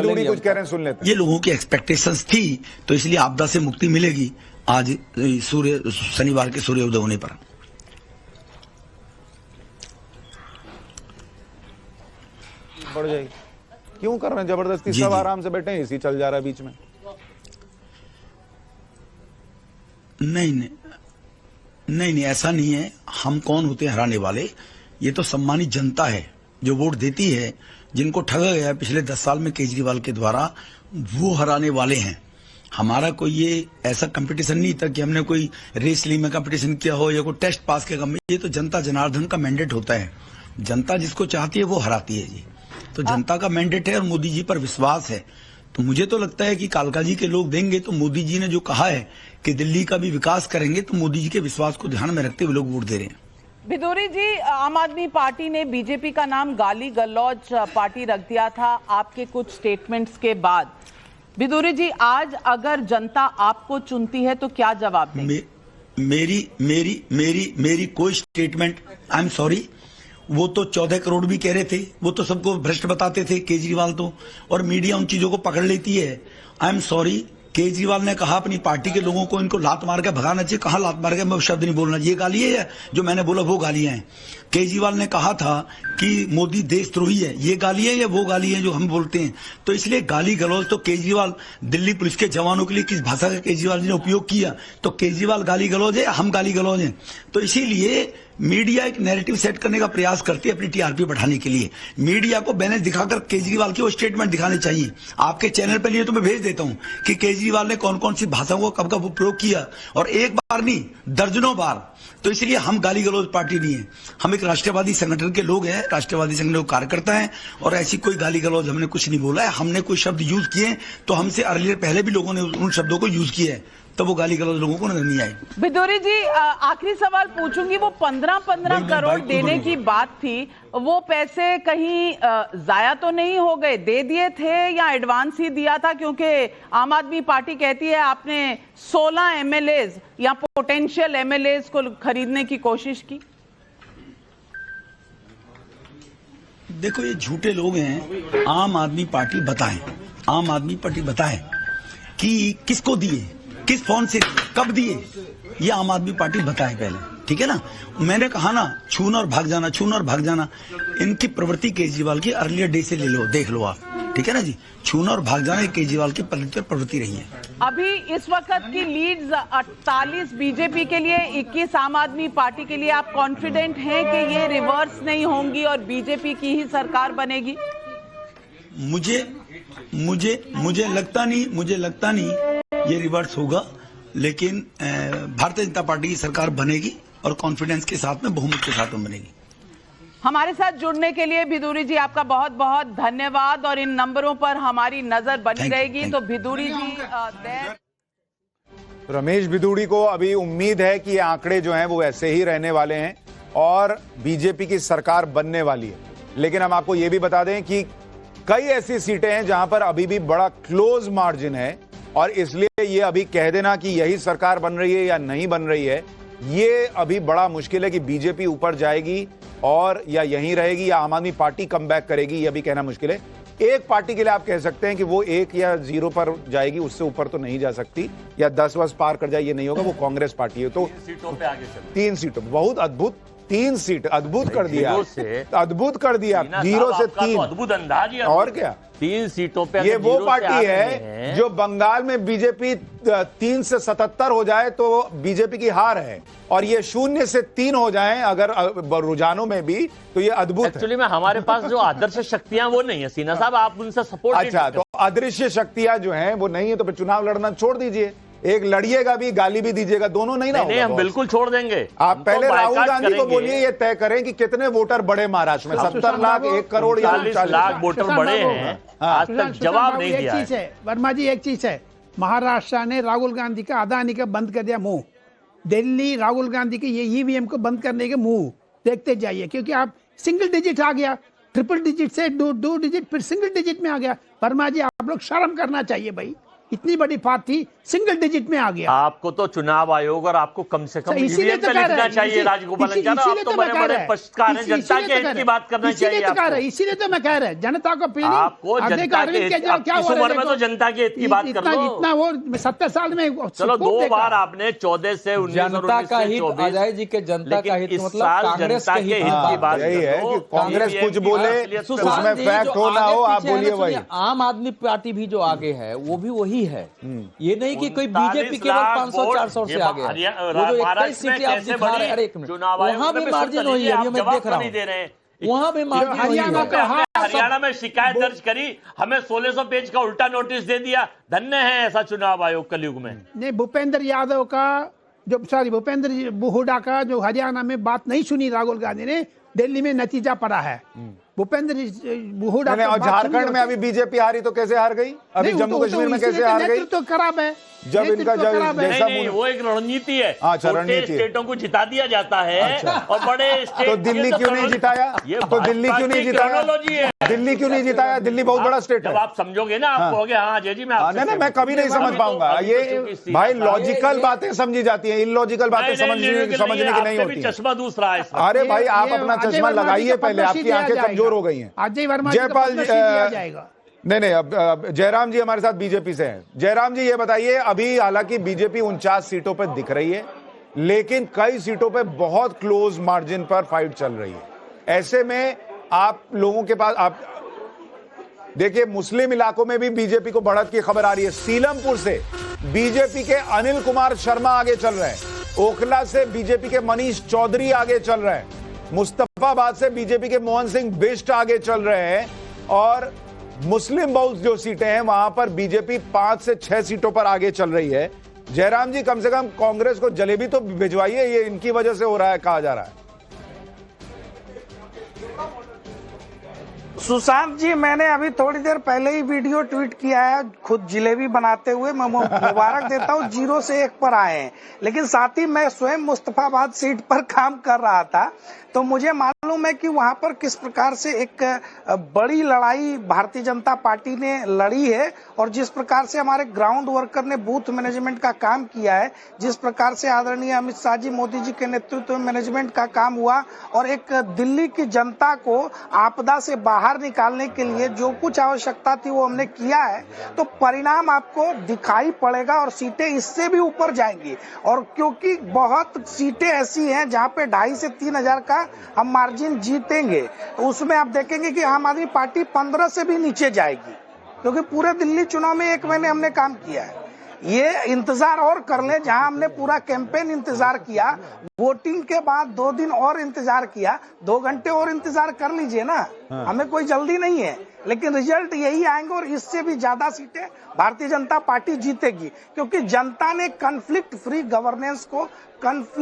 बिदूड़ी कुछ कह रहे हैं, सुन लेते हैं। ये लोगों की एक्सपेक्टेशंस थी, तो इसलिए आपदा से मुक्ति मिलेगी आज शनिवार के सूर्योदय होने पर। बढ़ जाएगी, क्यों कर रहे हैं जबरदस्ती? सब आराम से बैठे हैं, इसी चल जा रहा है बीच में। नहीं, ऐसा नहीं है। हम कौन होते हैं हराने वाले? ये तो सम्मानित जनता है जो वोट देती है। जिनको ठगा गया पिछले 10 साल में केजरीवाल के द्वारा, वो हराने वाले हैं। हमारा कोई ये ऐसा कंपटीशन नहीं था कि हमने कोई रेस ली में कंपटीशन किया हो या कोई टेस्ट पास किया। ये तो जनता जनार्दन का मैंडेट होता है। जनता जिसको चाहती है वो हराती है जी। तो जनता का मैंडेट है और मोदी जी पर विश्वास है। तो मुझे तो लगता है कि कालका जी के लोग देंगे। तो मोदी जी ने जो कहा है कि दिल्ली का भी विकास करेंगे, तो मोदी जी के विश्वास को ध्यान में रखते हुए लोग वोट दे रहे हैं। बिदूरी जी, आम आदमी पार्टी ने बीजेपी का नाम गाली गलौज पार्टी रख दिया था आपके कुछ स्टेटमेंट्स के बाद। बिदूरी जी, आज अगर जनता आपको चुनती है तो क्या जवाब देंगे? मेरी कोई स्टेटमेंट, आई एम सॉरी, वो तो 14 करोड़ भी कह रहे थे, वो तो सबको भ्रष्ट बताते थे केजरीवाल तो, और मीडिया उन चीजों को पकड़ लेती है। आई एम सॉरी, केजरीवाल ने कहा अपनी पार्टी के लोगों को इनको लात मार के भगाना चाहिए। कहा लात मार के? मैं शब्द नहीं बोलना। ये गाली है या जो मैंने बोला वो गालियां हैं? केजरीवाल ने कहा था कि मोदी देशद्रोही है, ये गाली है या वो गाली है जो हम बोलते हैं? तो इसलिए गाली गलौज तो केजरीवाल, दिल्ली पुलिस के जवानों के लिए किस भाषा का केजरीवाल ने उपयोग किया, तो केजरीवाल गाली गलौज है, हम गाली गलौज हैं। तो इसीलिए मीडिया एक नैरेटिव सेट करने का प्रयास करती है अपनी टीआरपी बढ़ाने के लिए। मीडिया को बैलेंस दिखाकर केजरीवाल की वो स्टेटमेंट दिखाने चाहिए। आपके चैनल पर लिए तो मैं भेज देता हूं कि केजरीवाल ने कौन कौन सी भाषाओं का कब कब उपयोग किया, और एक बार नहीं दर्जनों बार। तो इसलिए हम गाली गलौज पार्टी नहीं है, हम एक राष्ट्रवादी संगठन के लोग हैं, राष्ट्रवादी संगठन के कार्यकर्ता हैं, और ऐसी कोई गाली गलौज हमने कुछ नहीं बोला है। हमने कोई शब्द यूज किए तो हमसे अर्लियर पहले भी लोगों ने उन शब्दों को यूज किया है, तो वो गाली गलौज लोगों को नजर नहीं आई। बिदूरी जी, आखिरी सवाल पूछूंगी, वो 15 करोड़ देने की बात थी, वो पैसे कहीं जाया तो नहीं हो गए? दे दिए थे या एडवांस ही दिया था? क्योंकि आम आदमी पार्टी कहती है आपने 16 एमएलएज या पोटेंशियल एमएलएज को खरीदने की कोशिश की। देखो, ये झूठे लोग हैं। आम आदमी पार्टी बताए कि किसको दिए, किस फोन से, कब दिए, ये आम आदमी पार्टी बताए पहले, ठीक है ना? मैंने कहा ना, छूना और भाग जाना। इनकी प्रवृत्ति केजरीवाल की अर्लियर डे से ले लो, देख लो आप, ठीक है ना जी? छूना और भाग जाना केजरीवाल की प्रवृत्ति रही है। अभी इस वक्त की लीड्स 48 बीजेपी के लिए, 21 आम आदमी पार्टी के लिए। आप कॉन्फिडेंट हैं कि ये रिवर्स नहीं होंगी और बीजेपी की ही सरकार बनेगी? मुझे लगता नहीं ये रिवर्स होगा, लेकिन भारतीय जनता पार्टी की सरकार बनेगी और कॉन्फिडेंस के साथ में, बहुमत के साथ में बनेगी। हमारे साथ जुड़ने के लिए बिदूरी जी आपका बहुत बहुत धन्यवाद, और इन नंबरों पर हमारी नजर बनी रहेगी। तो बिदूरी जी, रमेश बिदूड़ी को अभी उम्मीद है कि ये आंकड़े जो हैं वो ऐसे ही रहने वाले हैं और बीजेपी की सरकार बनने वाली है। लेकिन हम आपको ये भी बता दें कि कई ऐसी सीटें हैं जहां पर अभी भी बड़ा क्लोज मार्जिन है, और इसलिए ये अभी कह देना कि यही सरकार बन रही है या नहीं बन रही है, ये अभी बड़ा मुश्किल है कि बीजेपी ऊपर जाएगी और या यहीं रहेगी या आम आदमी पार्टी कमबैक करेगी, ये भी कहना मुश्किल है। एक पार्टी के लिए आप कह सकते हैं कि वो 1 या 0 पर जाएगी, उससे ऊपर तो नहीं जा सकती, या 10 पार कर जाए, ये नहीं होगा। वो कांग्रेस पार्टी है। तो 3 सीटों पे आगे चलो। 3 सीटों, बहुत अद्भुत 3 सीट, अद्भुत कर दिया, 0 से 3, अद्भुत अंदाज है। और क्या 3 सीटों पे? ये वो पार्टी है जो बंगाल में बीजेपी 3 से 77 हो जाए तो बीजेपी की हार है, और ये 0 से 3 हो जाए अगर रुझानों में भी, तो ये अद्भुत है। एक्चुअली में हमारे पास जो आदर्श शक्तियां वो नहीं है सीना साहब, आप उनसे सपोर्ट। अच्छा, तो अदृश्य शक्तियां जो हैं वो नहीं है, तो फिर चुनाव लड़ना छोड़ दीजिए। एक लड़िएगा भी, गाली भी दीजिएगा, दोनों नहीं ना। नहीं, हम बिल्कुल छोड़ देंगे। आप पहले राहुल गांधी को बोलिए, ये तय करें कि कितने वोटर बढ़े महाराष्ट्र में। 70 लाख, 1 करोड़ या 40 लाख वोटर बढ़े हैं, आज तक जवाब नहीं दिया है। वर्मा जी, एक चीज है, महाराष्ट्र ने राहुल गांधी का, अदानी का बंद कर दिया मुंह। दिल्ली राहुल गांधी के ये ईवीएम को बंद करने के मुंह देखते जाइए, क्योंकि आप सिंगल डिजिट आ गया, ट्रिपल डिजिट से 2 डिजिट, फिर सिंगल डिजिट में आ गया। वर्मा जी, आप लोग शर्म करना चाहिए भाई। इतनी बड़ी बात थी, सिंगल डिजिट में आ गया। आपको तो चुनाव आयोग और आपको कम से कम इसीलिए ईवीएम तो पे कह रहे लिखना हैं, चाहिए। राजगोपालाचार्य, आप तो बड़े बड़े पक्षकार हैं, जनता के हित की बात करना चाहिए आपको। इसीलिए तो मैं कह रहा हूं, जनता को फीलिंग आपको जनता के हित, क्या इस उम्र में तो जनता के हित की बात कर लो। इतना वो 70 साल में चलो 2 बार आपने 14 से 19 और 19 का से हित 24, अजय जी के जनता का हित इस मतलब साल कांग्रेस जनता के हित की बात यही है कर कि लो। कांग्रेस ईवीएम कुछ की बोले, असलियत उसमें सुशांत जी, फैक्ट जो हो ना आगे हो, आप पीछे है ना, बोलिए वही। सुनिए, आम आदमी पार्टी भी जो आगे है वो भी वही है। ये नहीं कि कोई बीजेपी केवल 500-400 से आगे है। वो जो 21 सीटें आप दिखा रहे हैं, अरे एक मिनट, वहां भी मार्जिन हुई है, अभी मैं देख रहा हूँ, वहां भी मार्जिन हुई है। हरियाणा में शिकायत दर्ज करी, हमें 1600 पेज का उल्टा नोटिस दे दिया। धन्य है ऐसा चुनाव आयोग कलयुग में। नहीं, भूपेंद्र यादव का भूपेंद्र हुड्डा का जो हरियाणा में बात नहीं सुनी राहुल गांधी ने, दिल्ली में नतीजा पड़ा है। भूपेंद्र हुड्डा और झारखंड में अभी बीजेपी हारी तो कैसे हार गई? अभी जम्मू कश्मीर में कैसे हार गई? तो खराब है जब इनका नहीं, वो एक रणनीति है। छोटे स्टेटों को जिता दिया जाता है और बड़े स्टेट तो दिल्ली क्यों नहीं जिताया? तो दिल्ली क्यों नहीं जिताया? दिल्ली क्यों नहीं जिताया? दिल्ली बहुत बड़ा स्टेट है। जब आप समझोगे ना, आप कहोगे हाँ अजय जी मैं नहीं, मैं कभी नहीं समझ पाऊंगा। ये भाई लॉजिकल बातें समझी जाती हैं, इलॉजिकल बातें समझने की नहीं होती। चश्मा दूसरा है। अरे भाई आप अपना चश्मा लगाइए पहले, आपकी आंखें कमजोर हो गई हैं। अजय वर्मा जयपाल जी जाएगा। नहीं, अब जयराम जी हमारे साथ बीजेपी से हैं। जयराम जी ये बताइए, अभी हालांकि बीजेपी 49 सीटों पर दिख रही है, लेकिन कई सीटों पर बहुत क्लोज मार्जिन पर फाइट चल रही है। ऐसे में आप लोगों के पास, आप देखिए मुस्लिम इलाकों में भी बीजेपी को बढ़त की खबर आ रही है। सीलमपुर से बीजेपी के अनिल कुमार शर्मा आगे चल रहे हैं, ओखला से बीजेपी के मनीष चौधरी आगे चल रहे हैं, मुस्तफाबाद से बीजेपी के मोहन सिंह बिष्ट आगे चल रहे हैं, और मुस्लिम बहुल जो सीटें हैं वहां पर बीजेपी 5 से 6 सीटों पर आगे चल रही है। जयराम जी कम से कम कांग्रेस को जलेबी तो भिजवाइए, ये इनकी वजह से हो रहा है कहा जा रहा है। सुशांत जी, मैंने अभी थोड़ी देर पहले ही वीडियो ट्वीट किया है खुद जलेबी बनाते हुए। मैं मुबारक देता हूँ 0 से 1 पर आए हैं, लेकिन साथ ही मैं स्वयं मुस्तफाबाद सीट पर काम कर रहा था, तो मुझे मालूम है कि वहां पर किस प्रकार से एक बड़ी लड़ाई भारतीय जनता पार्टी ने लड़ी है, और जिस प्रकार से हमारे ग्राउंड वर्कर ने बूथ मैनेजमेंट का काम किया है, जिस प्रकार से आदरणीय अमित शाह जी, मोदी जी के नेतृत्व में मैनेजमेंट का काम हुआ, और एक दिल्ली की जनता को आपदा से बाहर निकालने के लिए जो कुछ आवश्यकता थी वो हमने किया है, तो परिणाम आपको दिखाई पड़ेगा और सीटें इससे भी ऊपर जाएंगी। और क्योंकि बहुत सीटें ऐसी हैं जहां पे 2,500 से 3,000 का हम मार्जिन जीतेंगे, उसमें आप देखेंगे कि आम आदमी पार्टी 15 से भी नीचे जाएगी, क्योंकि पूरे दिल्ली चुनाव में 1 महीने हमने काम किया है। ये इंतजार और कर ले, जहां हमने पूरा कैंपेन इंतजार किया, वोटिंग के बाद 2 दिन और इंतजार किया, 2 घंटे और इंतजार कर लीजिए ना। हमें कोई जल्दी नहीं है, लेकिन रिजल्ट यही आएंगे और इससे भी ज्यादा सीटें भारतीय जनता पार्टी जीतेगी, क्योंकि जनता ने कॉन्फ्लिक्ट फ्री गवर्नेंस को, कॉन्फ्लिक्ट